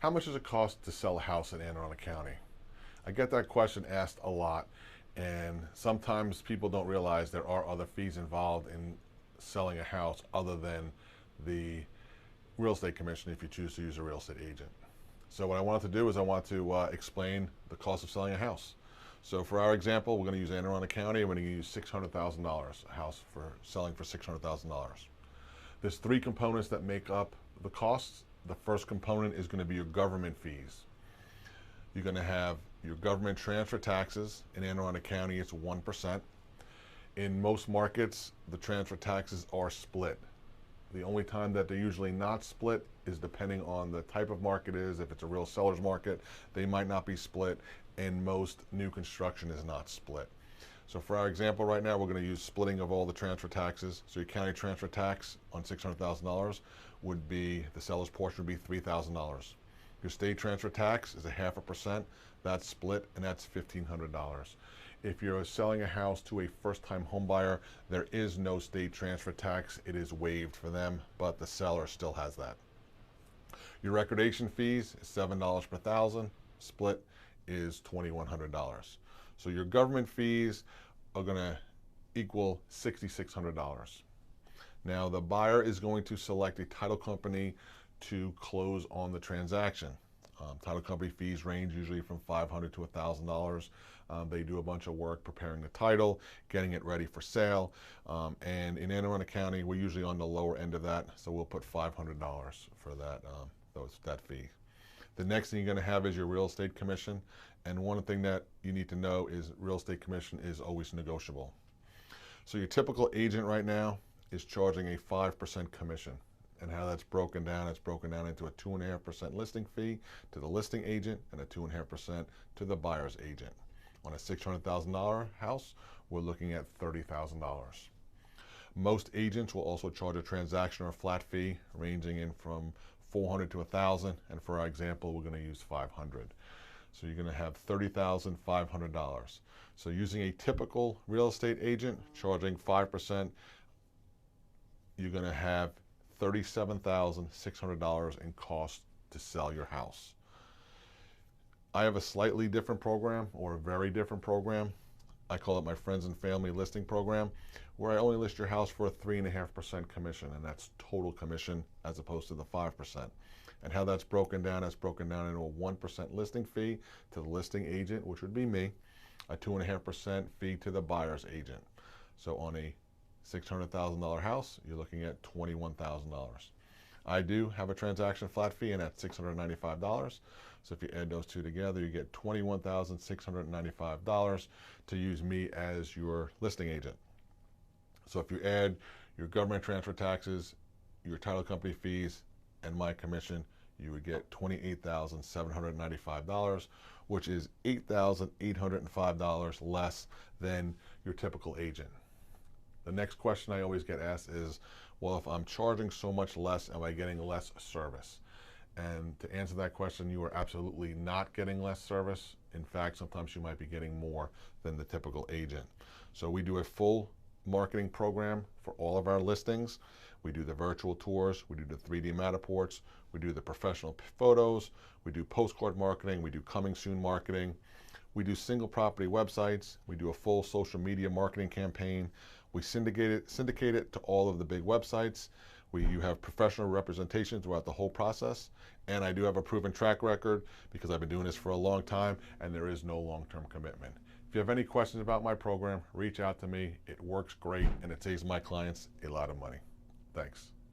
How much does it cost to sell a house in Anne Arundel County? I get that question asked a lot, and sometimes people don't realize there are other fees involved in selling a house other than the real estate commission if you choose to use a real estate agent. So what I wanted to do is I want to explain the cost of selling a house. So for our example, we're going to use Anne Arundel County. I'm going to use $600,000, a house for selling for $600,000. There's three components that make up the costs. The first component is going to be your government fees. You're going to have your government transfer taxes. In Anne Arundel County, it's 1%. In most markets, the transfer taxes are split. The only time that they're usually not split is depending on the type of market it is. If it's a real seller's market, they might not be split, and most new construction is not split. So for our example right now, we're going to use splitting of all the transfer taxes. So your county transfer tax on $600,000 would be, the seller's portion would be $3,000. Your state transfer tax is 0.5%. That's split, and that's $1,500. If you're selling a house to a first-time home buyer, there is no state transfer tax. It is waived for them, but the seller still has that. Your recordation fees is $7 per thousand. Split is $2,100. So your government fees are going to equal $6,600. Now the buyer is going to select a title company to close on the transaction. Title company fees range usually from $500 to $1,000. They do a bunch of work preparing the title, getting it ready for sale, and in Anne Arundel County, we're usually on the lower end of that, so we'll put $500 for that fee. The next thing you're going to have is your real estate commission, and one thing that you need to know is real estate commission is always negotiable. So your typical agent right now is charging a 5% commission. And how that's broken down, it's broken down into a 2.5% listing fee to the listing agent and a 2.5% to the buyer's agent. On a $600,000 house, we're looking at $30,000. Most agents will also charge a transaction or flat fee ranging in from $400 to $1,000, and for our example, we're going to use $500. So you're going to have $30,500. So using a typical real estate agent charging 5%, you're going to have $37,600 in cost to sell your house. I have a slightly different program, or a very different program. I call it my friends and family listing program, where I only list your house for a 3.5% commission, and that's total commission as opposed to the 5%. And how that's broken down into a 1% listing fee to the listing agent, which would be me, a 2.5% fee to the buyer's agent. So on a $600,000 house, you're looking at $21,000. I do have a transaction flat fee, and that's $695. So if you add those two together, you get $21,695 to use me as your listing agent. So if you add your government transfer taxes, your title company fees, and my commission, you would get $28,795, which is $8,805 less than your typical agent. The next question I always get asked is, well, if I'm charging so much less, am I getting less service? And to answer that question, you are absolutely not getting less service. In fact, sometimes you might be getting more than the typical agent. So we do a full marketing program for all of our listings. We do the virtual tours, we do the 3D Matterports, we do the professional photos, we do postcard marketing, we do coming soon marketing, we do single property websites, we do a full social media marketing campaign. We syndicate it to all of the big websites. You have professional representation throughout the whole process. And I do have a proven track record because I've been doing this for a long time, and there is no long-term commitment. If you have any questions about my program, reach out to me. It works great, and it saves my clients a lot of money. Thanks.